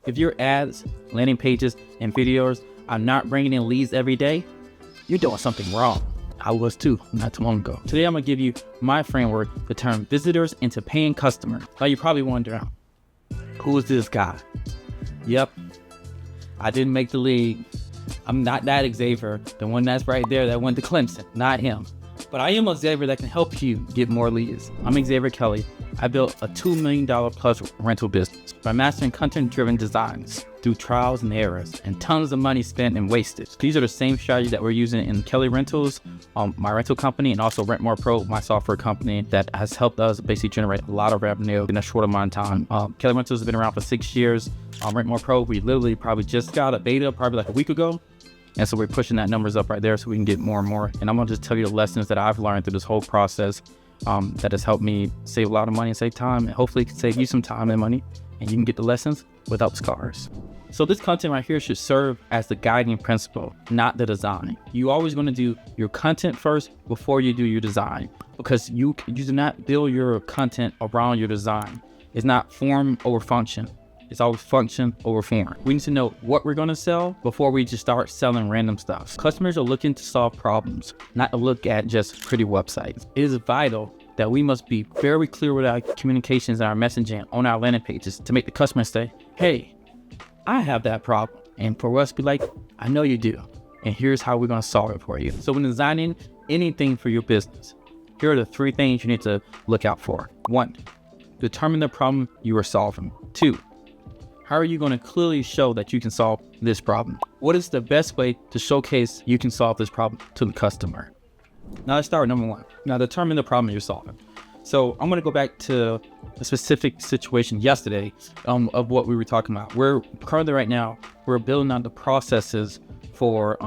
If your ads, landing pages, and videos are not bringing in leads every day, you're doing something wrong. I was too, not too long ago. Today, I'm gonna give you my framework to turn visitors into paying customers. Now, you're probably wondering, who is this guy? Yep, I didn't make the league. I'm not that Xavier, the one that's right there that went to Clemson, not him. But I am a Xavier that can help you get more leads. I'm Xavier Kelly. I built a $2 million plus rental business by mastering content-driven designs through trials and errors and tons of money spent and wasted. These are the same strategies that we're using in Kelly Rentals, my rental company, and also Rent More Pro, my software company that has helped us basically generate a lot of revenue in a short amount of time. Kelly Rentals has been around for 6 years. Rent More Pro, we literally probably just got a beta probably like a week ago. And so we're pushing that numbers up right there so we can get more and more. And I'm gonna just tell you the lessons that I've learned through this whole process that has helped me save a lot of money and save time, and hopefully it can save you some time and money, and you can get the lessons without scars. So this content right here should serve as the guiding principle, not the design. You always gonna do your content first before you do your design, because you do not build your content around your design. It's not form over function. It's always function over form. We need to know what we're gonna sell before we just start selling random stuff. Customers are looking to solve problems, not to look at just pretty websites. It is vital that we must be very clear with our communications and our messaging on our landing pages to make the customer say, hey, I have that problem. And for us to be like, I know you do. And here's how we're gonna solve it for you. So when designing anything for your business, here are the 3 things you need to look out for. 1, determine the problem you are solving. 2, how are you going to clearly show that you can solve this problem? What is the best way to showcase you can solve this problem to the customer? Now let's start with number 1. Now determine the problem you're solving. So I'm going to go back to a specific situation yesterday of what we were talking about. We're currently right now, we're building out the processes for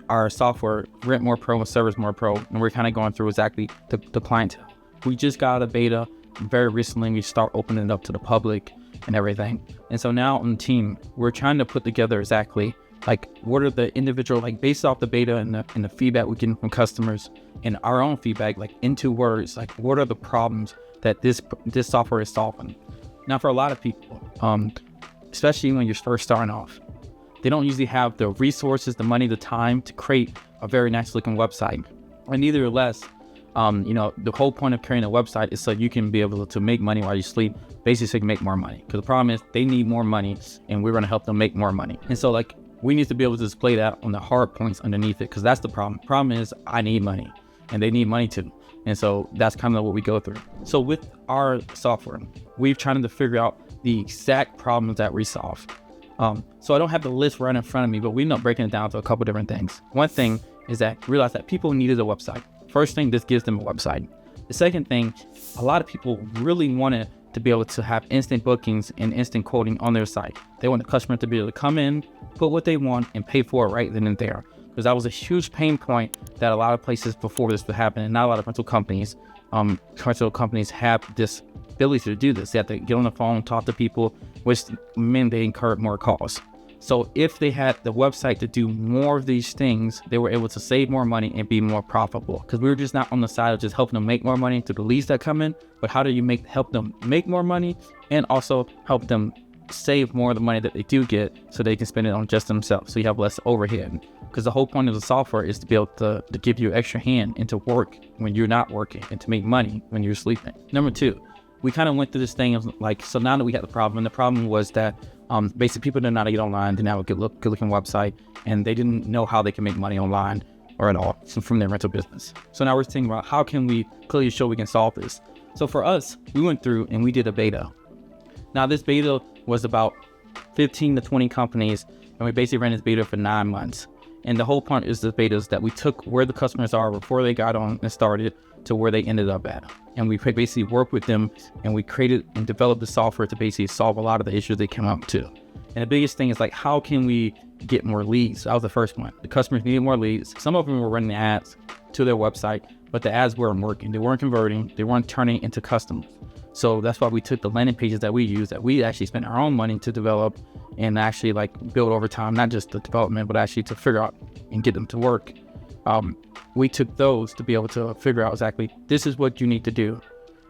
our software, Rent More Pro and Service More Pro. And we're kind of going through exactly the clientele. We just got a beta very recently. We start opening it up to the public and everything. And so now on the team, we're trying to put together exactly like what are the individual, like based off the beta and the feedback we get from customers and our own feedback, like into words, like what are the problems that this software is solving. Now for a lot of people, especially when you're first starting off, they don't usually have the resources, the money, the time to create a very nice looking website. And nevertheless, the whole point of creating a website is so you can be able to make money while you sleep, basically so you can make more money. Because the problem is they need more money and we're going to help them make more money. And so like we need to be able to display that on the hard points underneath it, because that's the problem. The problem is I need money and they need money too. And so that's kind of what we go through. So with our software, we've tried to figure out the exact problems that we solve. So I don't have the list right in front of me, but we end up breaking it down to a couple different things. One thing is that realize that people needed a website. First thing, this gives them a website. The second thing, a lot of people really wanted to be able to have instant bookings and instant quoting on their site. They want the customer to be able to come in, put what they want, and pay for it right then and there. Because that was a huge pain point that a lot of places before this would happen, and not a lot of rental companies have this ability to do this. They have to get on the phone, talk to people, which meant they incurred more costs. So if they had the website to do more of these things, they were able to save more money and be more profitable. Because we were just not on the side of just helping them make more money through the leads that come in, but how do you help them make more money and also help them save more of the money that they do get so they can spend it on just themselves, so you have less overhead. Because the whole point of the software is to be able to give you extra hand and to work when you're not working and to make money when you're sleeping. Number 2, we kind of went through this thing of like, so now that we had the problem, and the problem was that basically people didn't know how to get online, didn't have a good looking website, and they didn't know how they can make money online or at all from their rental business. So now we're thinking about how can we clearly show we can solve this. So for us, we went through and we did a beta. Now this beta was about 15 to 20 companies, and we basically ran this beta for 9 months. And the whole point is the beta is that we took where the customers are before they got on and started to where they ended up at. And we basically worked with them and we created and developed the software to basically solve a lot of the issues they came up to. And the biggest thing is like, how can we get more leads? That was the first one. The customers needed more leads. Some of them were running ads to their website, but the ads weren't working. They weren't converting. They weren't turning into customers. So that's why we took the landing pages that we use, that we actually spent our own money to develop and actually like build over time, not just the development, but actually to figure out and get them to work. We took those to be able to figure out exactly, this is what you need to do.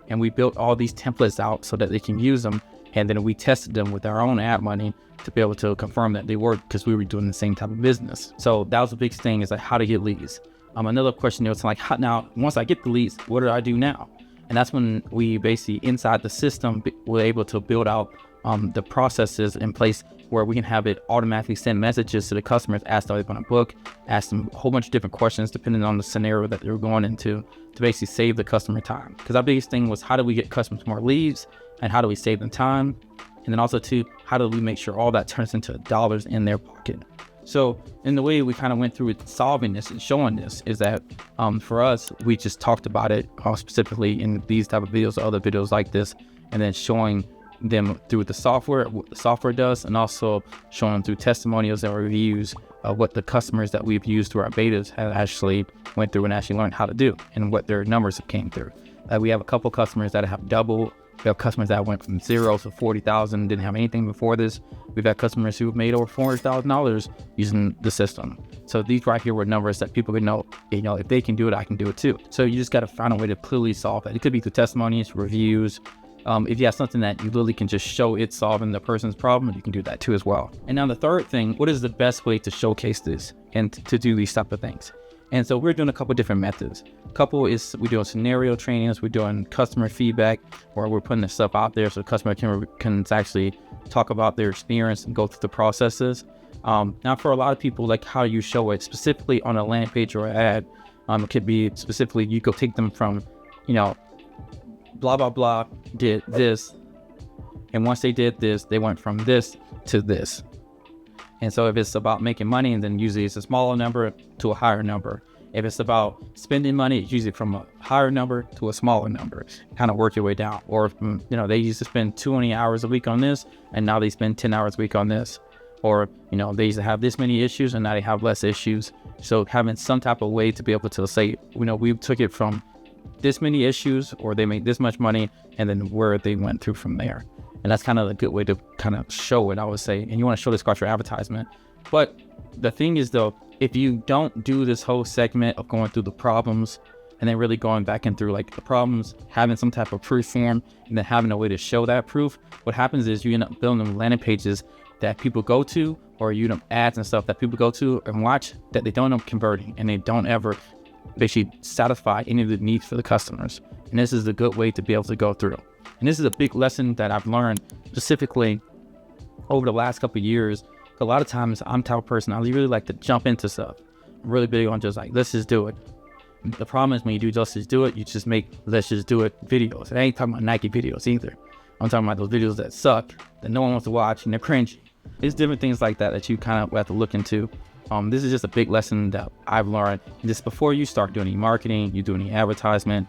And we built all these templates out so that they can use them And then we tested them with our own ad money to be able to confirm that they worked, because we were doing the same type of business. So that was the big thing, is like how to get leads. Another question there was like, now, once I get the leads, what do I do now? And that's when we basically, inside the system, were able to build out the processes in place where we can have it automatically send messages to the customers, ask them if they want to book, ask them a whole bunch of different questions depending on the scenario that they're going into, to basically save the customer time. Because our biggest thing was, how do we get customers more leads, and how do we save them time? And then also too, how do we make sure all that turns into dollars in their pocket? So in the way we kind of went through it, solving this and showing this, is that for us, we just talked about it specifically in these type of videos or other videos like this, and then showing them through the software, what the software does, and also showing them through testimonials and reviews of what the customers that we've used through our betas have actually went through and actually learned how to do, and what their numbers have came through. We have a couple customers that have doubled. We have customers that went from 0 to 40,000, didn't have anything before this. We've had customers who have made over $400,000 using the system. So these right here were numbers that people could know, if they can do it, I can do it too. So you just got to find a way to clearly solve that. It could be through testimonies, reviews. If you have something that you literally can just show it solving the person's problem, you can do that too as well. And now the third thing, what is the best way to showcase this and to do these type of things? And so we're doing a couple different methods. Couple is we're doing scenario trainings, we're doing customer feedback, where we're putting this stuff out there so the customer can actually talk about their experience and go through the processes. Now for a lot of people, like how you show it specifically on a landing page or an ad, it could be specifically, you go take them from, blah, blah, blah, did this. And once they did this, they went from this to this. And so if it's about making money, and then usually it's a smaller number to a higher number. If it's about spending money, it's usually from a higher number to a smaller number. Kind of work your way down. Or, they used to spend 20 hours a week on this, and now they spend 10 hours a week on this. Or, they used to have this many issues, and now they have less issues. So having some type of way to be able to say, we took it from this many issues, or they made this much money, and then where they went through from there. And that's kind of a good way to kind of show it, I would say. And you want to show this across your advertisement. But the thing is, though, if you don't do this whole segment of going through the problems and then really going back and through like the problems, having some type of proof form, and then having a way to show that proof, what happens is you end up building landing pages that people go to, or ads and stuff that people go to and watch, that they don't end up converting, and they don't ever basically satisfy any of the needs for the customers. And this is a good way to be able to go through. And this is a big lesson that I've learned specifically over the last couple of years. A lot of times I'm the type of person, I really like to jump into stuff. I'm really big on just like, let's just do it. The problem is when you do let's just do it, you just make let's just do it videos. And I ain't talking about Nike videos either. I'm talking about those videos that suck, that no one wants to watch, and they're cringy. It's different things like that you kind of have to look into. This is just a big lesson that I've learned. Just before you start doing any marketing, you do any advertisement,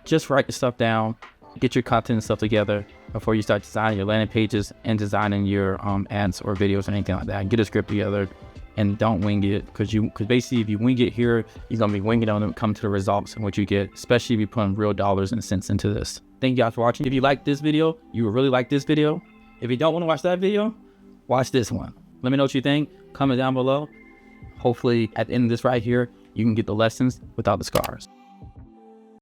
just write the stuff down, get your content and stuff together before you start designing your landing pages and designing your ads or videos or anything like that. Get a script together and don't wing it, because basically if you wing it here, you're going to be winging it on them, come to the results and what you get, especially if you're putting real dollars and cents into this. Thank you guys for watching. If you like this video, you will really like this video. If you don't want to watch that video, watch this one. Let me know what you think. Comment down below. Hopefully at the end of this right here, you can get the lessons without the scars.